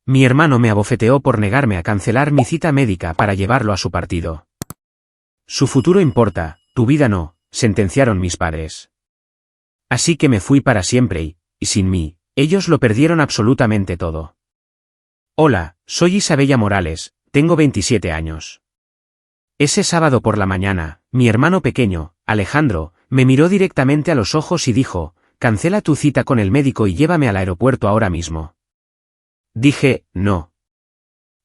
Mi hermano me abofeteó por negarme a cancelar mi cita médica para llevarlo a su partido. Su futuro importa, tu vida no, sentenciaron mis padres. Así que me fui para siempre y sin mí, ellos lo perdieron absolutamente todo. Hola, soy Isabella Morales, tengo 27 años. Ese sábado por la mañana, mi hermano pequeño, Alejandro, me miró directamente a los ojos y dijo, cancela tu cita con el médico y llévame al aeropuerto ahora mismo. Dije, no.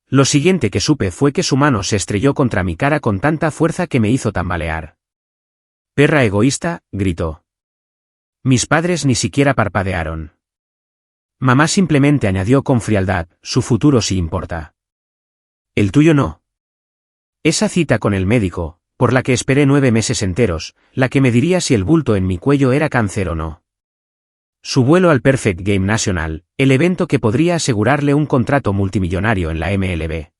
Lo siguiente que supe fue que su mano se estrelló contra mi cara con tanta fuerza que me hizo tambalear. Perra egoísta, gritó. Mis padres ni siquiera parpadearon. Mamá simplemente añadió con frialdad, su futuro sí importa. El tuyo no. Esa cita con el médico, por la que esperé 9 meses enteros, la que me diría si el bulto en mi cuello era cáncer o no. Su vuelo al Perfect Game National, el evento que podría asegurarle un contrato multimillonario en la MLB.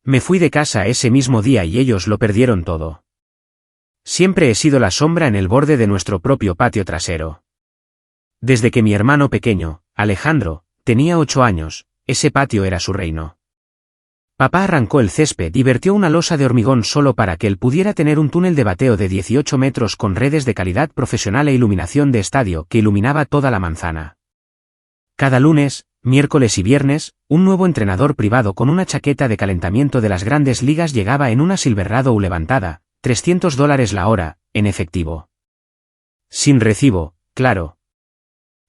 Me fui de casa ese mismo día y ellos lo perdieron todo. Siempre he sido la sombra en el borde de nuestro propio patio trasero. Desde que mi hermano pequeño, Alejandro, tenía 8 años, ese patio era su reino. Papá arrancó el césped y vertió una losa de hormigón solo para que él pudiera tener un túnel de bateo de 18 metros con redes de calidad profesional e iluminación de estadio que iluminaba toda la manzana. Cada lunes, miércoles y viernes, un nuevo entrenador privado con una chaqueta de calentamiento de las grandes ligas llegaba en una Silverado levantada, $300 la hora, en efectivo. Sin recibo, claro.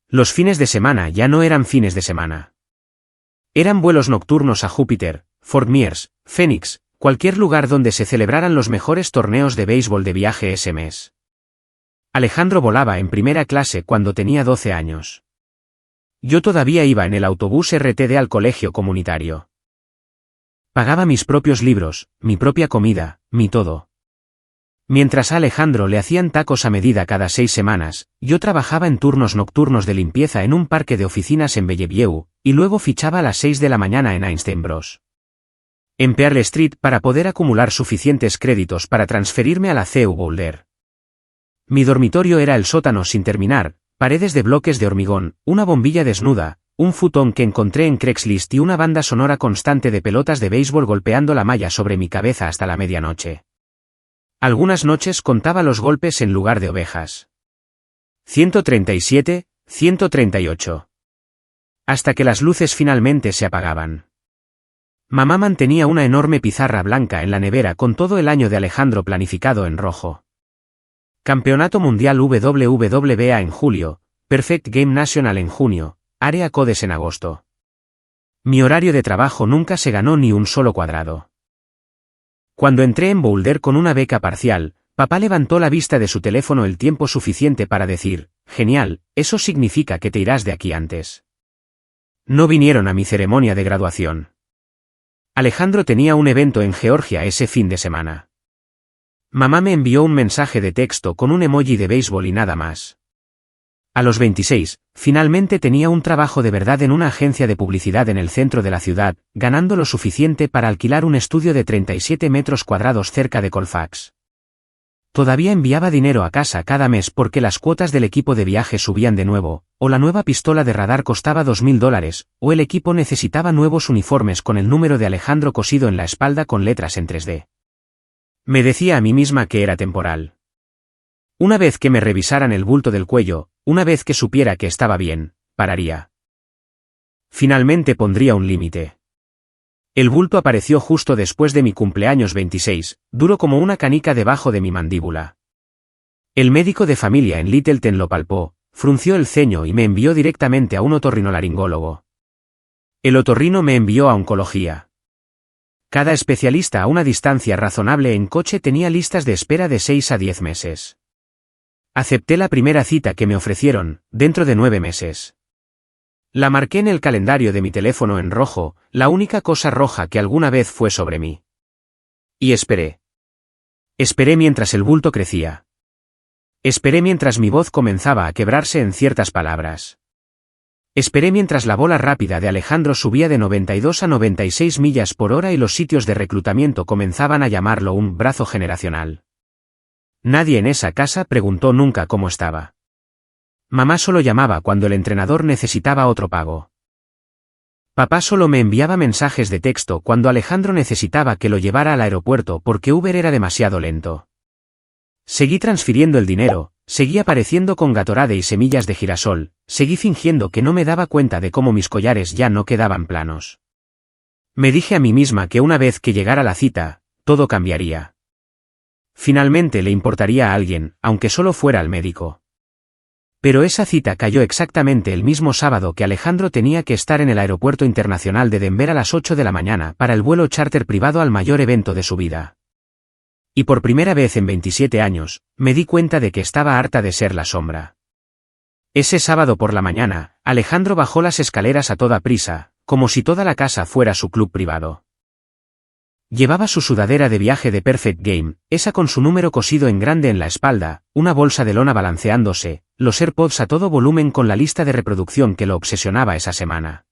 Los fines de semana ya no eran fines de semana. Eran vuelos nocturnos a Júpiter, Fort Myers, Phoenix, cualquier lugar donde se celebraran los mejores torneos de béisbol de viaje ese mes. Alejandro volaba en primera clase cuando tenía 12 años. Yo todavía iba en el autobús RTD al colegio comunitario. Pagaba mis propios libros, mi propia comida, mi todo. Mientras a Alejandro le hacían tacos a medida cada 6 semanas, yo trabajaba en turnos nocturnos de limpieza en un parque de oficinas en Bellevue, y luego fichaba a las 6 de la mañana en Einstein Bros. En Pearl Street para poder acumular suficientes créditos para transferirme a la CU Boulder. Mi dormitorio era el sótano sin terminar, paredes de bloques de hormigón, una bombilla desnuda, un futón que encontré en Craigslist y una banda sonora constante de pelotas de béisbol golpeando la malla sobre mi cabeza hasta la medianoche. Algunas noches contaba los golpes en lugar de ovejas. 137, 138. Hasta que las luces finalmente se apagaban. Mamá mantenía una enorme pizarra blanca en la nevera con todo el año de Alejandro planificado en rojo. Campeonato Mundial WWBA en julio, Perfect Game National en junio, Area Codes en agosto. Mi horario de trabajo nunca se ganó ni un solo cuadrado. Cuando entré en Boulder con una beca parcial, papá levantó la vista de su teléfono el tiempo suficiente para decir, genial, eso significa que te irás de aquí antes. No vinieron a mi ceremonia de graduación. Alejandro tenía un evento en Georgia ese fin de semana. Mamá me envió un mensaje de texto con un emoji de béisbol y nada más. A los 26, finalmente tenía un trabajo de verdad en una agencia de publicidad en el centro de la ciudad, ganando lo suficiente para alquilar un estudio de 37 metros cuadrados cerca de Colfax. Todavía enviaba dinero a casa cada mes porque las cuotas del equipo de viaje subían de nuevo, o la nueva pistola de radar costaba $2,000, o el equipo necesitaba nuevos uniformes con el número de Alejandro cosido en la espalda con letras en 3D. Me decía a mí misma que era temporal. Una vez que me revisaran el bulto del cuello, una vez que supiera que estaba bien, pararía. Finalmente pondría un límite. El bulto apareció justo después de mi cumpleaños 26, duro como una canica debajo de mi mandíbula. El médico de familia en Littleton lo palpó, frunció el ceño y me envió directamente a un otorrinolaringólogo. El otorrino me envió a oncología. Cada especialista a una distancia razonable en coche tenía listas de espera de 6 a 10 meses. Acepté la primera cita que me ofrecieron, dentro de 9 meses. La marqué en el calendario de mi teléfono en rojo, la única cosa roja que alguna vez fue sobre mí. Y esperé. Esperé mientras el bulto crecía. Esperé mientras mi voz comenzaba a quebrarse en ciertas palabras. Esperé mientras la bola rápida de Alejandro subía de 92 a 96 millas por hora y los sitios de reclutamiento comenzaban a llamarlo un brazo generacional. Nadie en esa casa preguntó nunca cómo estaba. Mamá solo llamaba cuando el entrenador necesitaba otro pago. Papá solo me enviaba mensajes de texto cuando Alejandro necesitaba que lo llevara al aeropuerto porque Uber era demasiado lento. Seguí transfiriendo el dinero, seguí apareciendo con Gatorade y semillas de girasol, seguí fingiendo que no me daba cuenta de cómo mis collares ya no quedaban planos. Me dije a mí misma que una vez que llegara la cita, todo cambiaría. Finalmente le importaría a alguien, aunque solo fuera al médico. Pero esa cita cayó exactamente el mismo sábado que Alejandro tenía que estar en el Aeropuerto Internacional de Denver a las 8 de la mañana para el vuelo charter privado al mayor evento de su vida. Y por primera vez en 27 años, me di cuenta de que estaba harta de ser la sombra. Ese sábado por la mañana, Alejandro bajó las escaleras a toda prisa, como si toda la casa fuera su club privado. Llevaba su sudadera de viaje de Perfect Game, esa con su número cosido en grande en la espalda, una bolsa de lona balanceándose, los AirPods a todo volumen con la lista de reproducción que lo obsesionaba esa semana.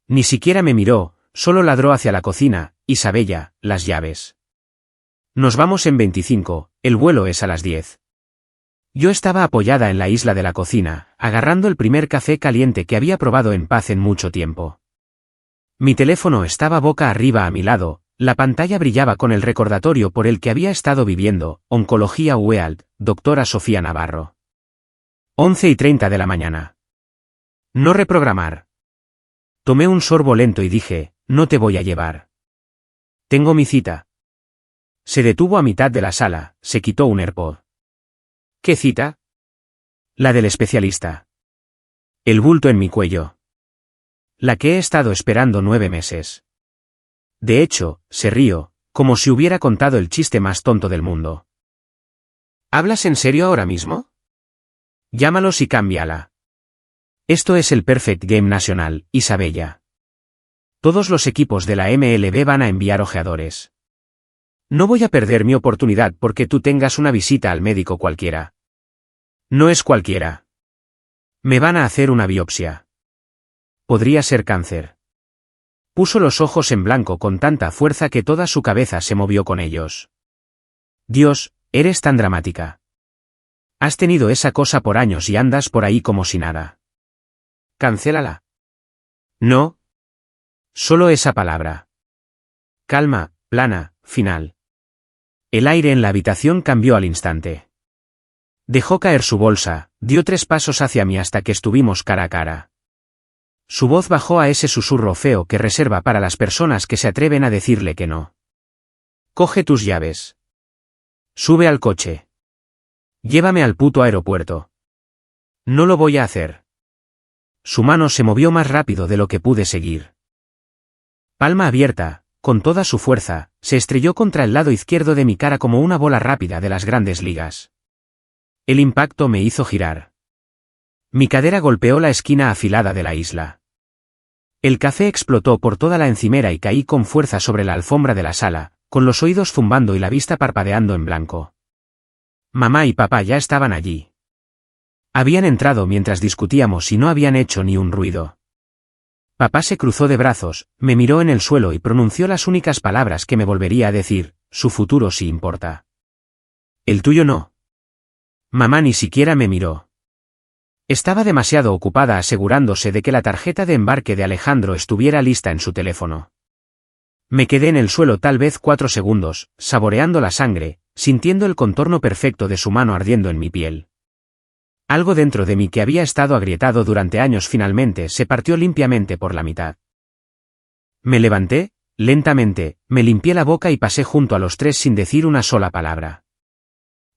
Ni siquiera me miró, solo ladró hacia la cocina, Isabella, las llaves. Nos vamos en 25, el vuelo es a las 10. Yo estaba apoyada en la isla de la cocina, agarrando el primer café caliente que había probado en paz en mucho tiempo. Mi teléfono estaba boca arriba a mi lado. La pantalla brillaba con el recordatorio por el que había estado viviendo, Oncología UEALT, doctora Sofía Navarro. 11:30 de la mañana. No reprogramar. Tomé un sorbo lento y dije, no te voy a llevar. Tengo mi cita. Se detuvo a mitad de la sala, se quitó un AirPod. ¿Qué cita? La del especialista. El bulto en mi cuello. La que he estado esperando 9 meses. De hecho, se rió, como si hubiera contado el chiste más tonto del mundo. ¿Hablas en serio ahora mismo? Llámalos y cámbiala. Esto es el Perfect Game Nacional, Isabella. Todos los equipos de la MLB van a enviar ojeadores. No voy a perder mi oportunidad porque tú tengas una visita al médico cualquiera. No es cualquiera. Me van a hacer una biopsia. Podría ser cáncer. Puso los ojos en blanco con tanta fuerza que toda su cabeza se movió con ellos. Dios, eres tan dramática. Has tenido esa cosa por años y andas por ahí como si nada. Cancélala. No. Solo esa palabra. Calma, plana, final. El aire en la habitación cambió al instante. Dejó caer su bolsa, dio 3 pasos hacia mí hasta que estuvimos cara a cara. Su voz bajó a ese susurro feo que reserva para las personas que se atreven a decirle que no. Coge tus llaves. Sube al coche. Llévame al puto aeropuerto. No lo voy a hacer. Su mano se movió más rápido de lo que pude seguir. Palma abierta, con toda su fuerza, se estrelló contra el lado izquierdo de mi cara como una bola rápida de las grandes ligas. El impacto me hizo girar. Mi cadera golpeó la esquina afilada de la isla. El café explotó por toda la encimera y caí con fuerza sobre la alfombra de la sala, con los oídos zumbando y la vista parpadeando en blanco. Mamá y papá ya estaban allí. Habían entrado mientras discutíamos y no habían hecho ni un ruido. Papá se cruzó de brazos, me miró en el suelo y pronunció las únicas palabras que me volvería a decir, su futuro sí importa. El tuyo no. Mamá ni siquiera me miró. Estaba demasiado ocupada asegurándose de que la tarjeta de embarque de Alejandro estuviera lista en su teléfono. Me quedé en el suelo tal vez 4 segundos, saboreando la sangre, sintiendo el contorno perfecto de su mano ardiendo en mi piel. Algo dentro de mí que había estado agrietado durante años finalmente se partió limpiamente por la mitad. Me levanté, lentamente, me limpié la boca y pasé junto a los 3 sin decir una sola palabra.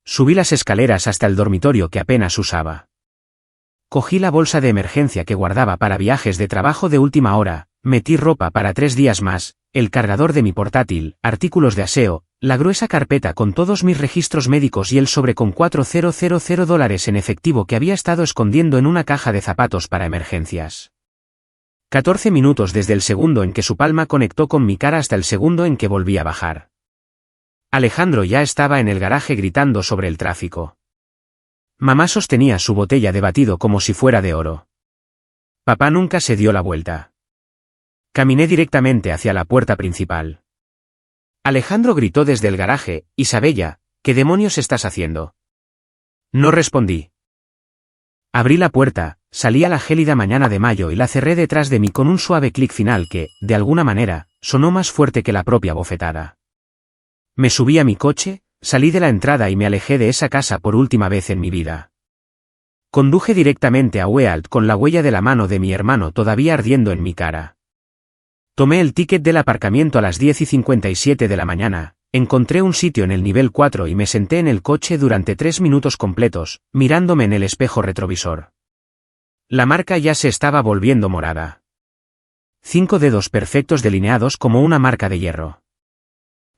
Subí las escaleras hasta el dormitorio que apenas usaba. Cogí la bolsa de emergencia que guardaba para viajes de trabajo de última hora, metí ropa para 3 días más, el cargador de mi portátil, artículos de aseo, la gruesa carpeta con todos mis registros médicos y el sobre con $4,000 en efectivo que había estado escondiendo en una caja de zapatos para emergencias. 14 minutos desde el segundo en que su palma conectó con mi cara hasta el segundo en que volví a bajar. Alejandro ya estaba en el garaje gritando sobre el tráfico. Mamá sostenía su botella de batido como si fuera de oro. Papá nunca se dio la vuelta. Caminé directamente hacia la puerta principal. Alejandro gritó desde el garaje, Isabella, ¿qué demonios estás haciendo? No respondí. Abrí la puerta, salí a la gélida mañana de mayo y la cerré detrás de mí con un suave clic final que, de alguna manera, sonó más fuerte que la propia bofetada. Me subí a mi coche, salí de la entrada y me alejé de esa casa por última vez en mi vida. Conduje directamente a Weald con la huella de la mano de mi hermano todavía ardiendo en mi cara. Tomé el ticket del aparcamiento a las 10:57 de la mañana, encontré un sitio en el nivel 4 y me senté en el coche durante 3 minutos completos, mirándome en el espejo retrovisor. La marca ya se estaba volviendo morada. 5 dedos perfectos delineados como una marca de hierro.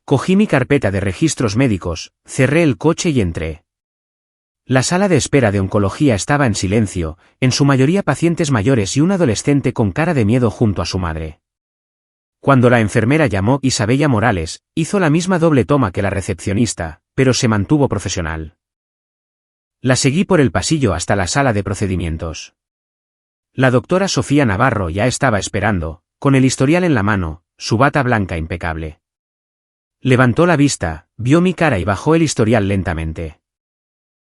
Cogí mi carpeta de registros médicos, cerré el coche y entré. La sala de espera de oncología estaba en silencio, en su mayoría pacientes mayores y un adolescente con cara de miedo junto a su madre. Cuando la enfermera llamó Isabella Morales, hizo la misma doble toma que la recepcionista, pero se mantuvo profesional. La seguí por el pasillo hasta la sala de procedimientos. La doctora Sofía Navarro ya estaba esperando, con el historial en la mano, su bata blanca impecable. Levantó la vista, vio mi cara y bajó el historial lentamente.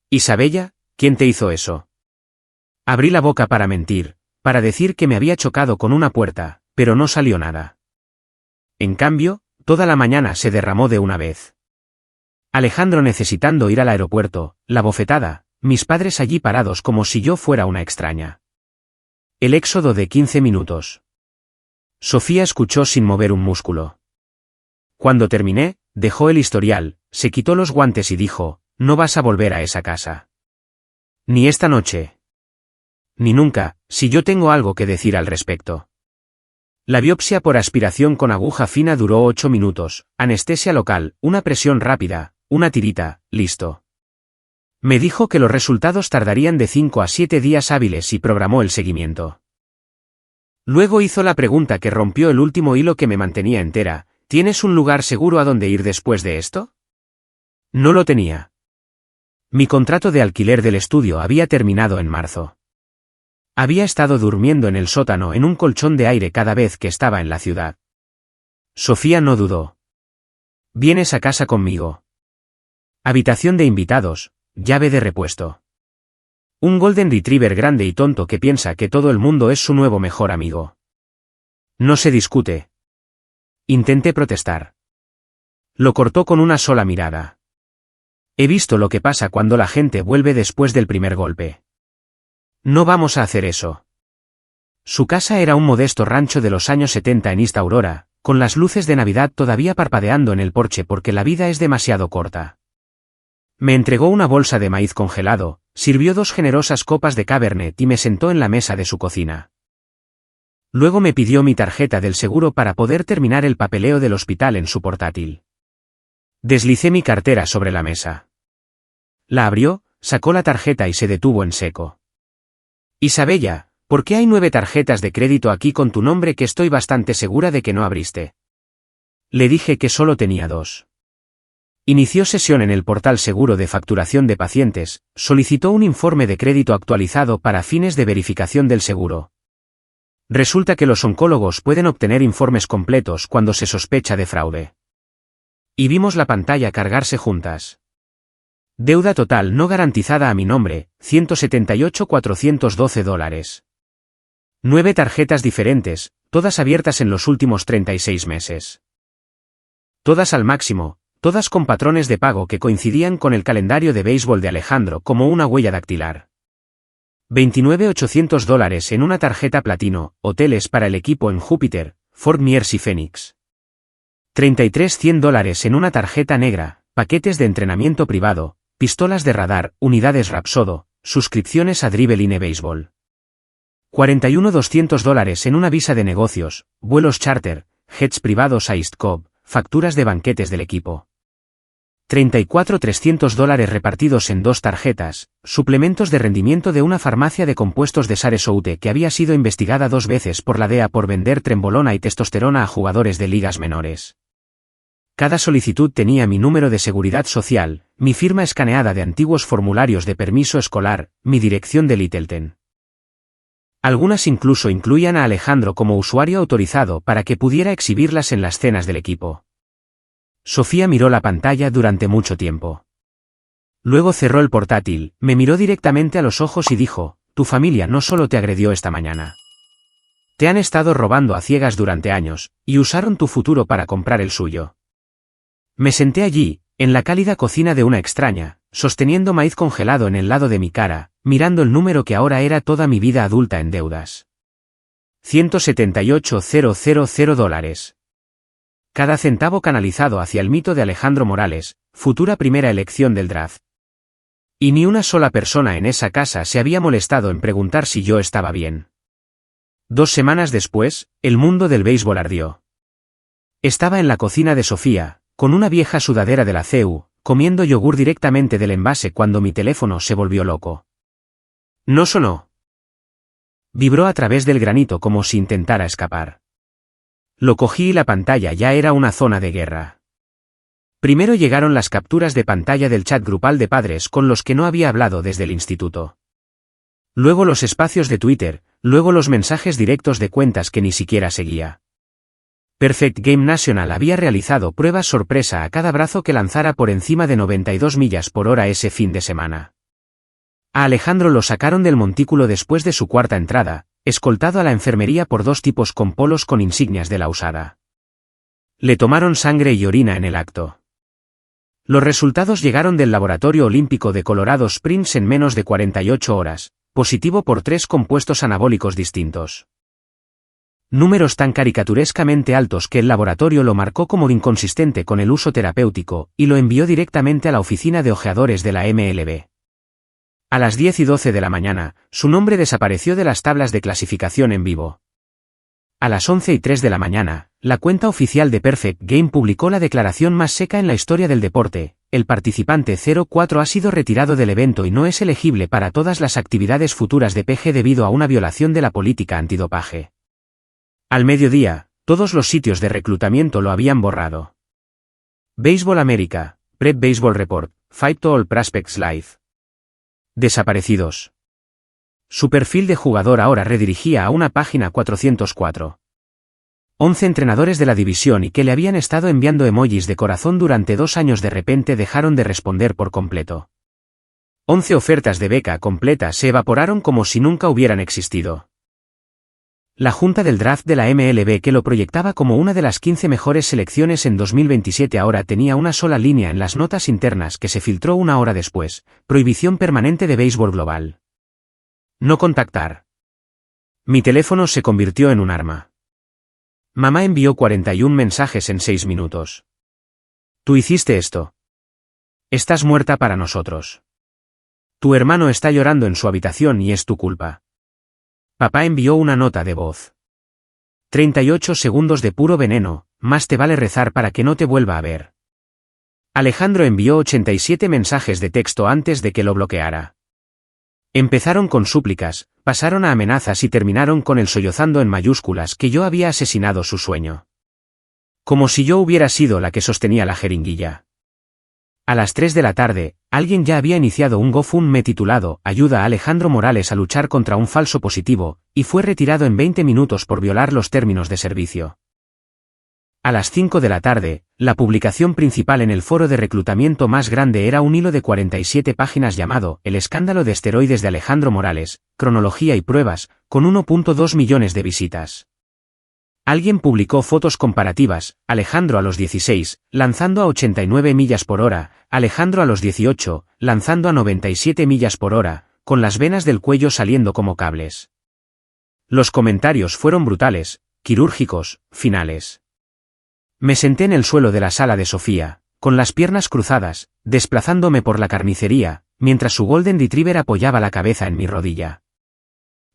«Isabella, ¿quién te hizo eso?» Abrí la boca para mentir, para decir que me había chocado con una puerta, pero no salió nada. En cambio, toda la mañana se derramó de una vez. Alejandro necesitando ir al aeropuerto, la bofetada, mis padres allí parados como si yo fuera una extraña. El éxodo de 15 minutos. Sofía escuchó sin mover un músculo. Cuando terminé, dejó el historial, se quitó los guantes y dijo, «No vas a volver a esa casa. Ni esta noche. Ni nunca, si yo tengo algo que decir al respecto». La biopsia por aspiración con aguja fina duró 8 minutos, anestesia local, una presión rápida, una tirita, listo. Me dijo que los resultados tardarían de 5 a 7 días hábiles y programó el seguimiento. Luego hizo la pregunta que rompió el último hilo que me mantenía entera, ¿tienes un lugar seguro a donde ir después de esto? No lo tenía. Mi contrato de alquiler del estudio había terminado en marzo. Había estado durmiendo en el sótano en un colchón de aire cada vez que estaba en la ciudad. Sofía no dudó. «¿Vienes a casa conmigo?» Habitación de invitados, llave de repuesto. Un golden retriever grande y tonto que piensa que todo el mundo es su nuevo mejor amigo. No se discute. Intenté protestar. Lo cortó con una sola mirada. He visto lo que pasa cuando la gente vuelve después del primer golpe. No vamos a hacer eso. Su casa era un modesto rancho de los años 70 en East Aurora, con las luces de Navidad todavía parpadeando en el porche porque la vida es demasiado corta. Me entregó una bolsa de maíz congelado, sirvió 2 generosas copas de Cabernet y me sentó en la mesa de su cocina. Luego me pidió mi tarjeta del seguro para poder terminar el papeleo del hospital en su portátil. Deslicé mi cartera sobre la mesa. La abrió, sacó la tarjeta y se detuvo en seco. «Isabella, ¿por qué hay 9 tarjetas de crédito aquí con tu nombre que estoy bastante segura de que no abriste?» Le dije que solo tenía 2. Inició sesión en el portal seguro de facturación de pacientes, solicitó un informe de crédito actualizado para fines de verificación del seguro. Resulta que los oncólogos pueden obtener informes completos cuando se sospecha de fraude. Y vimos la pantalla cargarse juntas. Deuda total no garantizada a mi nombre, $178,412. 9 tarjetas diferentes, todas abiertas en los últimos 36 meses. Todas al máximo, todas con patrones de pago que coincidían con el calendario de béisbol de Alejandro como una huella dactilar. $29,800 en una tarjeta platino, hoteles para el equipo en Júpiter, Fort Myers y Phoenix. $33,100 en una tarjeta negra, paquetes de entrenamiento privado, pistolas de radar, unidades Rapsodo, suscripciones a Dribbline Baseball. $41,200 en una visa de negocios, vuelos charter, jets privados a East Cobb, facturas de banquetes del equipo. $34,300 repartidos en 2 tarjetas, suplementos de rendimiento de una farmacia de compuestos de Sarasota que había sido investigada 2 veces por la DEA por vender trembolona y testosterona a jugadores de ligas menores. Cada solicitud tenía mi número de seguridad social, mi firma escaneada de antiguos formularios de permiso escolar, mi dirección de Littleton. Algunas incluso incluían a Alejandro como usuario autorizado para que pudiera exhibirlas en las cenas del equipo. Sofía miró la pantalla durante mucho tiempo. Luego cerró el portátil, me miró directamente a los ojos y dijo, tu familia no solo te agredió esta mañana. Te han estado robando a ciegas durante años, y usaron tu futuro para comprar el suyo. Me senté allí, en la cálida cocina de una extraña, sosteniendo maíz congelado en el lado de mi cara, mirando el número que ahora era toda mi vida adulta en deudas. $178,000. Cada centavo canalizado hacia el mito de Alejandro Morales, futura primera elección del draft. Y ni una sola persona en esa casa se había molestado en preguntar si yo estaba bien. 2 semanas después, el mundo del béisbol ardió. Estaba en la cocina de Sofía, con una vieja sudadera de la CEU, comiendo yogur directamente del envase cuando mi teléfono se volvió loco. No sonó. Vibró a través del granito como si intentara escapar. Lo cogí y la pantalla ya era una zona de guerra. Primero llegaron las capturas de pantalla del chat grupal de padres con los que no había hablado desde el instituto. Luego los espacios de Twitter, luego los mensajes directos de cuentas que ni siquiera seguía. Perfect Game National había realizado pruebas sorpresa a cada brazo que lanzara por encima de 92 millas por hora ese fin de semana. A Alejandro lo sacaron del montículo después de su cuarta entrada, escoltado a la enfermería por 2 tipos con polos con insignias de la USADA. Le tomaron sangre y orina en el acto. Los resultados llegaron del Laboratorio Olímpico de Colorado Springs en menos de 48 horas, positivo por 3 compuestos anabólicos distintos. Números tan caricaturescamente altos que el laboratorio lo marcó como inconsistente con el uso terapéutico, y lo envió directamente a la oficina de ojeadores de la MLB. A las 10:12 de la mañana, su nombre desapareció de las tablas de clasificación en vivo. A las 11:03 de la mañana, la cuenta oficial de Perfect Game publicó la declaración más seca en la historia del deporte: el participante 04 ha sido retirado del evento y no es elegible para todas las actividades futuras de PG debido a una violación de la política antidopaje. Al mediodía, todos los sitios de reclutamiento lo habían borrado. Baseball America, Prep Baseball Report, Fight to All Prospects Live. Desaparecidos. Su perfil de jugador ahora redirigía a una página 404. 11 entrenadores de la división y que le habían estado enviando emojis de corazón durante 2 años de repente dejaron de responder por completo. 11 ofertas de beca completa se evaporaron como si nunca hubieran existido. La junta del draft de la MLB, que lo proyectaba como una de las 15 mejores selecciones en 2027, ahora tenía una sola línea en las notas internas que se filtró 1 hora después: prohibición permanente de béisbol global. No contactar. Mi teléfono se convirtió en un arma. Mamá envió 41 mensajes en 6 minutos. Tú hiciste esto. Estás muerta para nosotros. Tu hermano está llorando en su habitación y es tu culpa. Papá envió una nota de voz. 38 segundos de puro veneno, más te vale rezar para que no te vuelva a ver. Alejandro envió 87 mensajes de texto antes de que lo bloqueara. Empezaron con súplicas, pasaron a amenazas y terminaron con el sollozando en mayúsculas que yo había asesinado su sueño. Como si yo hubiera sido la que sostenía la jeringuilla. A las 3 de la tarde, alguien ya había iniciado un GoFundMe titulado «Ayuda a Alejandro Morales a luchar contra un falso positivo», y fue retirado en 20 minutos por violar los términos de servicio. A las 5 de la tarde, la publicación principal en el foro de reclutamiento más grande era un hilo de 47 páginas llamado «El escándalo de esteroides de Alejandro Morales, cronología y pruebas», con 1.2 millones de visitas. Alguien publicó fotos comparativas: Alejandro a los 16, lanzando a 89 millas por hora, Alejandro a los 18, lanzando a 97 millas por hora, con las venas del cuello saliendo como cables. Los comentarios fueron brutales, quirúrgicos, finales. Me senté en el suelo de la sala de Sofía, con las piernas cruzadas, desplazándome por la carnicería, mientras su Golden Retriever apoyaba la cabeza en mi rodilla.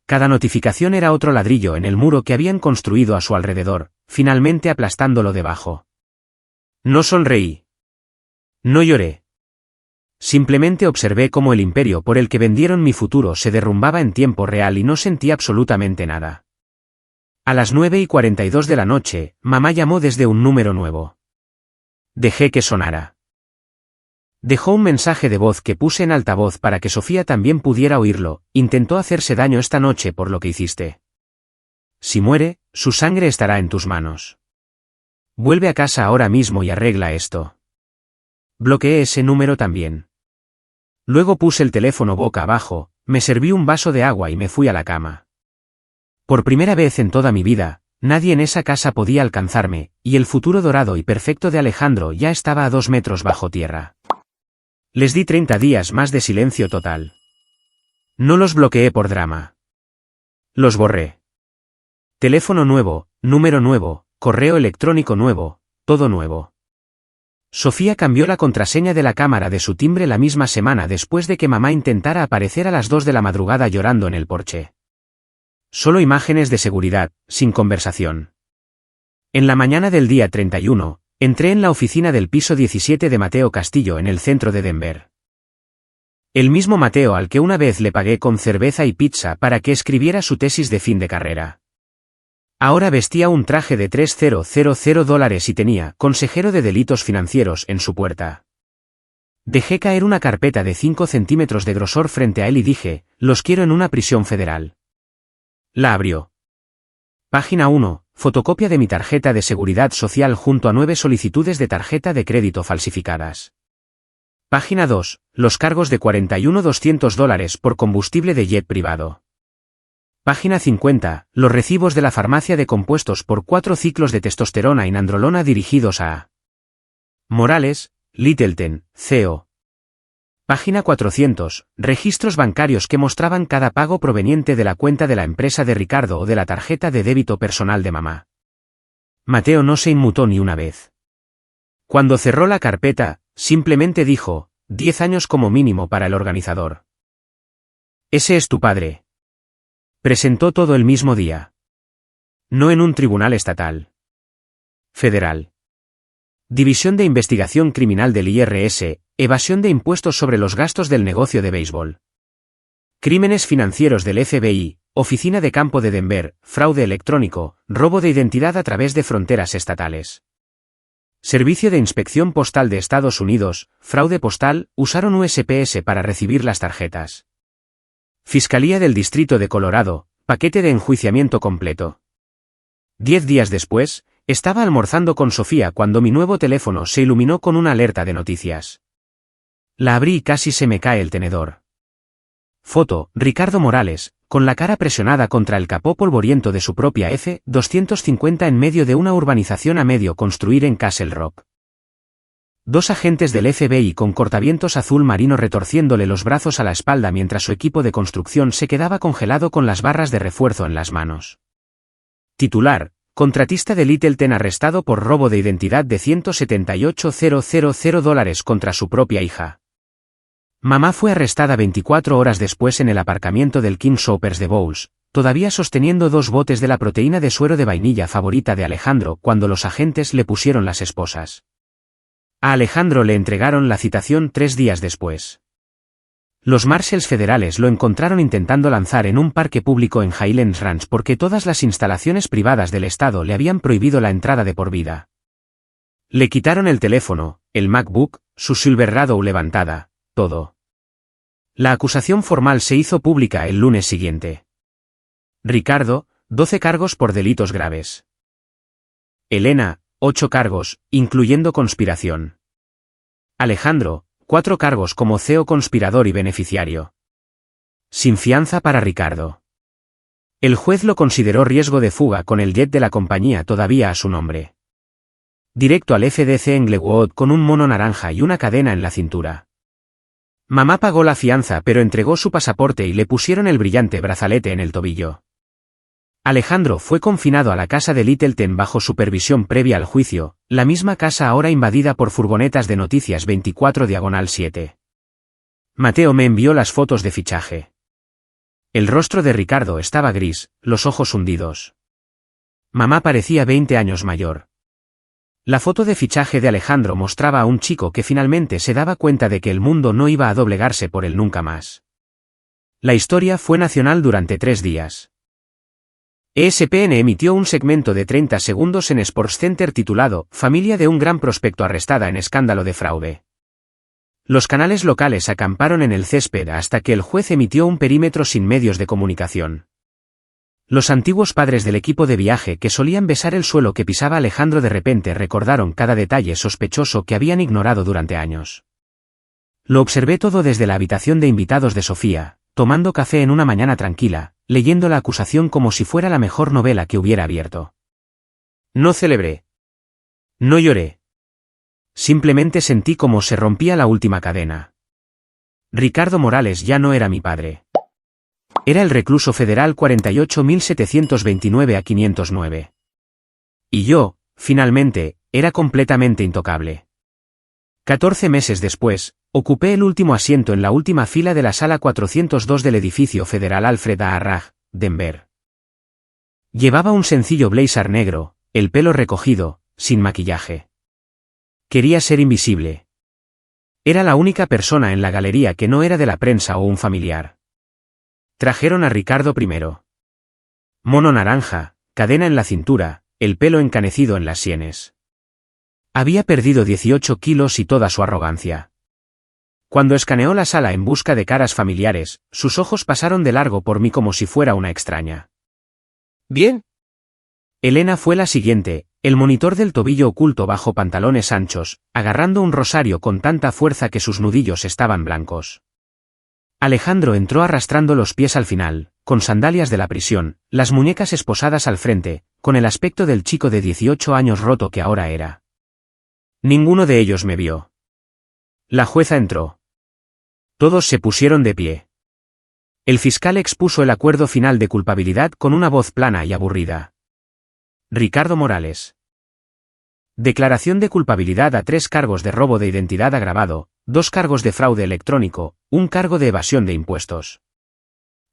Cada notificación era otro ladrillo en el muro que habían construido a su alrededor, finalmente aplastándolo debajo. No sonreí. No lloré. Simplemente observé cómo el imperio por el que vendieron mi futuro se derrumbaba en tiempo real y no sentí absolutamente nada. A las 9:42 de la noche, mamá llamó desde un número nuevo. Dejé que sonara. Dejó un mensaje de voz que puse en altavoz para que Sofía también pudiera oírlo. Intentó hacerse daño esta noche por lo que hiciste. Si muere, su sangre estará en tus manos. Vuelve a casa ahora mismo y arregla esto. Bloqueé ese número también. Luego puse el teléfono boca abajo, me serví un vaso de agua y me fui a la cama. Por primera vez en toda mi vida, nadie en esa casa podía alcanzarme, y el futuro dorado y perfecto de Alejandro ya estaba a 2 metros bajo tierra. Les di 30 días más de silencio total. No los bloqueé por drama. Los borré. Teléfono nuevo, número nuevo, correo electrónico nuevo, todo nuevo. Sofía cambió la contraseña de la cámara de su timbre la misma semana después de que mamá intentara aparecer a las 2 de la madrugada llorando en el porche. Solo imágenes de seguridad, sin conversación. En la mañana del día 31, entré en la oficina del piso 17 de Mateo Castillo en el centro de Denver. El mismo Mateo al que una vez le pagué con cerveza y pizza para que escribiera su tesis de fin de carrera. Ahora vestía un traje de $3,000 y tenía consejero de delitos financieros en su puerta. Dejé caer una carpeta de 5 centímetros de grosor frente a él y dije, los quiero en una prisión federal. La abrió. Página 1, fotocopia de mi tarjeta de seguridad social junto a 9 solicitudes de tarjeta de crédito falsificadas. Página 2, los cargos de $41,200 por combustible de jet privado. Página 50, los recibos de la farmacia de compuestos por 4 ciclos de testosterona y nandrolona dirigidos a Morales, Littleton, CEO. Página 400, registros bancarios que mostraban cada pago proveniente de la cuenta de la empresa de Ricardo o de la tarjeta de débito personal de mamá. Mateo no se inmutó ni una vez. Cuando cerró la carpeta, simplemente dijo, 10 años como mínimo para el organizador. Ese es tu padre. Presentó todo el mismo día. No en un tribunal estatal. Federal. División de Investigación Criminal del IRS, evasión de impuestos sobre los gastos del negocio de béisbol. Crímenes financieros del FBI, Oficina de Campo de Denver, fraude electrónico, robo de identidad a través de fronteras estatales. Servicio de Inspección Postal de Estados Unidos, fraude postal, usaron USPS para recibir las tarjetas. Fiscalía del Distrito de Colorado, paquete de enjuiciamiento completo. 10 días después, estaba almorzando con Sofía cuando mi nuevo teléfono se iluminó con una alerta de noticias. La abrí y casi se me cae el tenedor. Foto, Ricardo Morales, con la cara presionada contra el capó polvoriento de su propia F-250 en medio de una urbanización a medio construir en Castle Rock. 2 agentes del FBI con cortavientos azul marino retorciéndole los brazos a la espalda mientras su equipo de construcción se quedaba congelado con las barras de refuerzo en las manos. Titular, contratista de Littleton arrestado por robo de identidad de $178,000 contra su propia hija. Mamá fue arrestada 24 horas después en el aparcamiento del King Soopers de Bowles, todavía sosteniendo 2 botes de la proteína de suero de vainilla favorita de Alejandro cuando los agentes le pusieron las esposas. A Alejandro le entregaron la citación 3 días después. Los Marshals federales lo encontraron intentando lanzar en un parque público en Highlands Ranch porque todas las instalaciones privadas del estado le habían prohibido la entrada de por vida. Le quitaron el teléfono, el MacBook, su Silverado levantada, todo. La acusación formal se hizo pública el lunes siguiente. Ricardo, 12 cargos por delitos graves. Elena, 8 cargos, incluyendo conspiración. Alejandro, 4 cargos como CEO conspirador y beneficiario. Sin fianza para Ricardo. El juez lo consideró riesgo de fuga con el jet de la compañía todavía a su nombre. Directo al FDC en Glenwood con un mono naranja y una cadena en la cintura. Mamá pagó la fianza pero entregó su pasaporte y le pusieron el brillante brazalete en el tobillo. Alejandro fue confinado a la casa de Littleton bajo supervisión previa al juicio, la misma casa ahora invadida por furgonetas de Noticias 24/7. Mateo me envió las fotos de fichaje. El rostro de Ricardo estaba gris, los ojos hundidos. Mamá parecía 20 años mayor. La foto de fichaje de Alejandro mostraba a un chico que finalmente se daba cuenta de que el mundo no iba a doblegarse por él nunca más. La historia fue nacional durante 3 días. ESPN emitió un segmento de 30 segundos en SportsCenter titulado Familia de un gran prospecto arrestada en escándalo de fraude. Los canales locales acamparon en el césped hasta que el juez emitió un perímetro sin medios de comunicación. Los antiguos padres del equipo de viaje que solían besar el suelo que pisaba Alejandro de repente recordaron cada detalle sospechoso que habían ignorado durante años. Lo observé todo desde la habitación de invitados de Sofía, tomando café en una mañana tranquila, leyendo la acusación como si fuera la mejor novela que hubiera abierto. No celebré. No lloré. Simplemente sentí como se rompía la última cadena. Ricardo Morales ya no era mi padre. Era el recluso federal 48.729-509. Y yo, finalmente, era completamente intocable. 14 meses después, ocupé el último asiento en la última fila de la sala 402 del edificio federal Alfred A. Raj, Denver. Llevaba un sencillo blazer negro, el pelo recogido, sin maquillaje. Quería ser invisible. Era la única persona en la galería que no era de la prensa o un familiar. Trajeron a Ricardo primero. Mono naranja, cadena en la cintura, el pelo encanecido en las sienes. Había perdido 18 kilos y toda su arrogancia. Cuando escaneó la sala en busca de caras familiares, sus ojos pasaron de largo por mí como si fuera una extraña. ¿Bien? Elena fue la siguiente, el monitor del tobillo oculto bajo pantalones anchos, agarrando un rosario con tanta fuerza que sus nudillos estaban blancos. Alejandro entró arrastrando los pies al final, con sandalias de la prisión, las muñecas esposadas al frente, con el aspecto del chico de 18 años roto que ahora era. Ninguno de ellos me vio. La jueza entró. Todos se pusieron de pie. El fiscal expuso el acuerdo final de culpabilidad con una voz plana y aburrida. Ricardo Morales. Declaración de culpabilidad a 3 cargos de robo de identidad agravado, 2 cargos de fraude electrónico, 1 cargo de evasión de impuestos.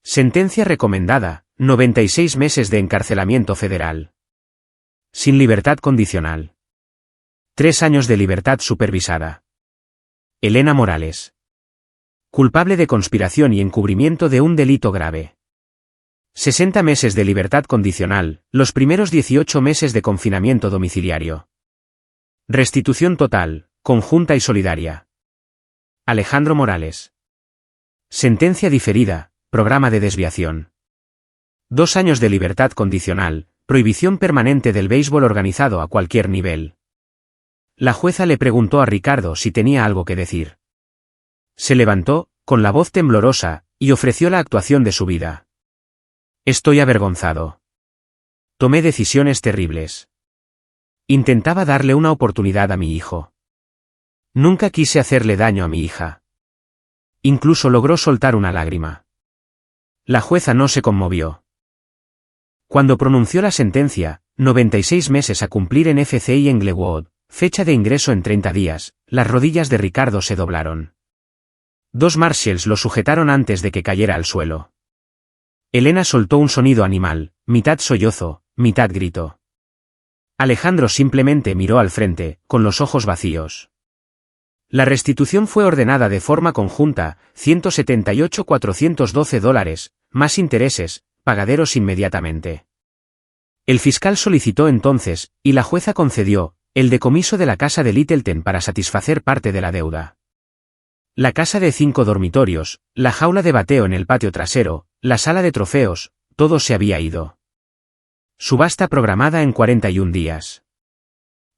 Sentencia recomendada, 96 meses de encarcelamiento federal. Sin libertad condicional. 3 años de libertad supervisada. Elena Morales. Culpable de conspiración y encubrimiento de un delito grave. 60 meses de libertad condicional, los primeros 18 meses de confinamiento domiciliario. Restitución total, conjunta y solidaria. Alejandro Morales. Sentencia diferida, programa de desviación. 2 años de libertad condicional, prohibición permanente del béisbol organizado a cualquier nivel. La jueza le preguntó a Ricardo si tenía algo que decir. Se levantó, con la voz temblorosa, y ofreció la actuación de su vida. Estoy avergonzado. Tomé decisiones terribles. Intentaba darle una oportunidad a mi hijo. Nunca quise hacerle daño a mi hija. Incluso logró soltar una lágrima. La jueza no se conmovió. Cuando pronunció la sentencia, 96 meses a cumplir en FCI en Glenwood, fecha de ingreso en 30 días, las rodillas de Ricardo se doblaron. 2 marshals lo sujetaron antes de que cayera al suelo. Elena soltó un sonido animal, mitad sollozo, mitad grito. Alejandro simplemente miró al frente, con los ojos vacíos. La restitución fue ordenada de forma conjunta, $178.412, más intereses, pagaderos inmediatamente. El fiscal solicitó entonces, y la jueza concedió, el decomiso de la casa de Littleton para satisfacer parte de la deuda. La casa de 5 dormitorios, la jaula de bateo en el patio trasero, la sala de trofeos, todo se había ido. Subasta programada en 41 días.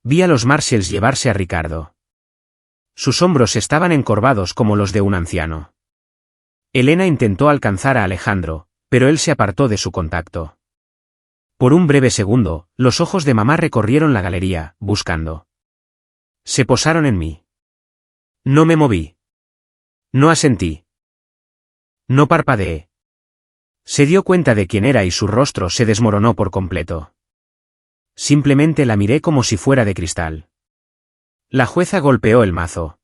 Vi a los marshals llevarse a Ricardo. Sus hombros estaban encorvados como los de un anciano. Elena intentó alcanzar a Alejandro, pero él se apartó de su contacto. Por un breve segundo, los ojos de mamá recorrieron la galería, buscando. Se posaron en mí. No me moví. No asentí. No parpadeé. Se dio cuenta de quién era y su rostro se desmoronó por completo. Simplemente la miré como si fuera de cristal. La jueza golpeó el mazo.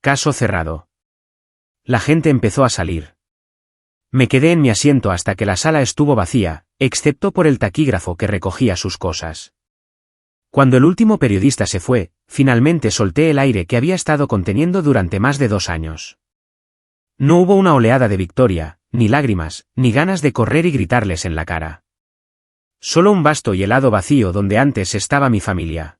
Caso cerrado. La gente empezó a salir. Me quedé en mi asiento hasta que la sala estuvo vacía, excepto por el taquígrafo que recogía sus cosas. Cuando el último periodista se fue, finalmente solté el aire que había estado conteniendo durante más de 2 años. No hubo una oleada de victoria, ni lágrimas, ni ganas de correr y gritarles en la cara. Solo un vasto y helado vacío donde antes estaba mi familia.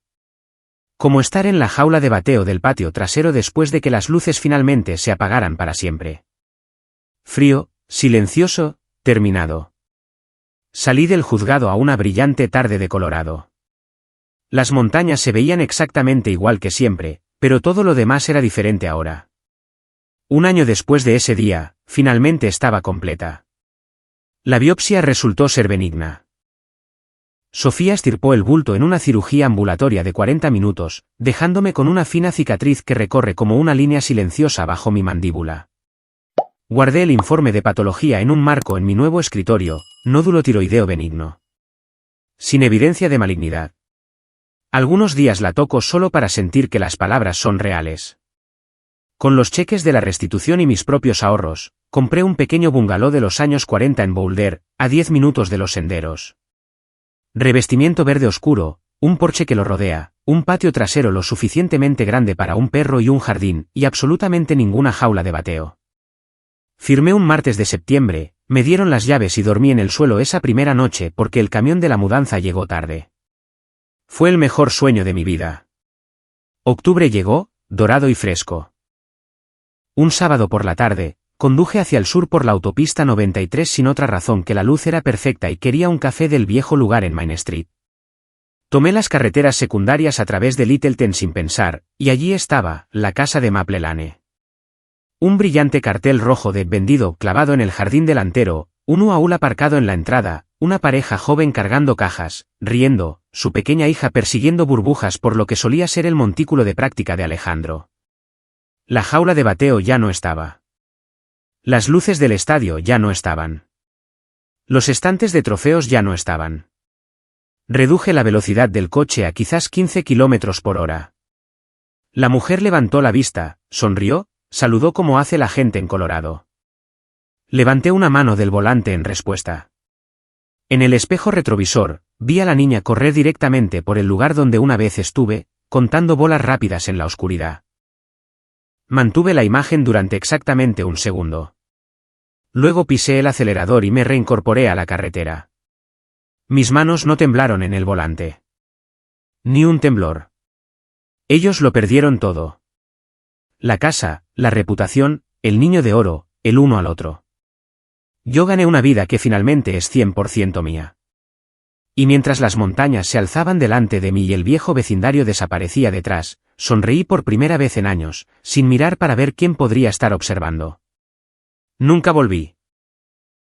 Como estar en la jaula de bateo del patio trasero después de que las luces finalmente se apagaran para siempre. Frío, silencioso, terminado. Salí del juzgado a una brillante tarde de Colorado. Las montañas se veían exactamente igual que siempre, pero todo lo demás era diferente ahora. Un año después de ese día, finalmente estaba completa. La biopsia resultó ser benigna. Sofía estirpó el bulto en una cirugía ambulatoria de 40 minutos, dejándome con una fina cicatriz que recorre como una línea silenciosa bajo mi mandíbula. Guardé el informe de patología en un marco en mi nuevo escritorio, nódulo tiroideo benigno. Sin evidencia de malignidad. Algunos días la toco solo para sentir que las palabras son reales. Con los cheques de la restitución y mis propios ahorros, compré un pequeño bungalow de los años 40 en Boulder, a 10 minutos de los senderos. Revestimiento verde oscuro, un porche que lo rodea, un patio trasero lo suficientemente grande para un perro y un jardín, y absolutamente ninguna jaula de bateo. Firmé un martes de septiembre, me dieron las llaves y dormí en el suelo esa primera noche porque el camión de la mudanza llegó tarde. Fue el mejor sueño de mi vida. Octubre llegó, dorado y fresco. Un sábado por la tarde, conduje hacia el sur por la autopista 93 sin otra razón que la luz era perfecta y quería un café del viejo lugar en Main Street. Tomé las carreteras secundarias a través de Littleton sin pensar, y allí estaba, la casa de Maple Lane. Un brillante cartel rojo de vendido clavado en el jardín delantero, un UAU aparcado en la entrada, una pareja joven cargando cajas, riendo, su pequeña hija persiguiendo burbujas por lo que solía ser el montículo de práctica de Alejandro. La jaula de bateo ya no estaba. Las luces del estadio ya no estaban. Los estantes de trofeos ya no estaban. Reduje la velocidad del coche a quizás 15 kilómetros por hora. La mujer levantó la vista, sonrió, saludó como hace la gente en Colorado. Levanté una mano del volante en respuesta. En el espejo retrovisor, vi a la niña correr directamente por el lugar donde una vez estuve, contando bolas rápidas en la oscuridad. Mantuve la imagen durante exactamente un segundo. Luego pisé el acelerador y me reincorporé a la carretera. Mis manos no temblaron en el volante. Ni un temblor. Ellos lo perdieron todo. La casa, la reputación, el niño de oro, el uno al otro. Yo gané una vida que finalmente es 100% mía. Y mientras las montañas se alzaban delante de mí y el viejo vecindario desaparecía detrás, sonreí por primera vez en años, sin mirar para ver quién podría estar observando. Nunca volví.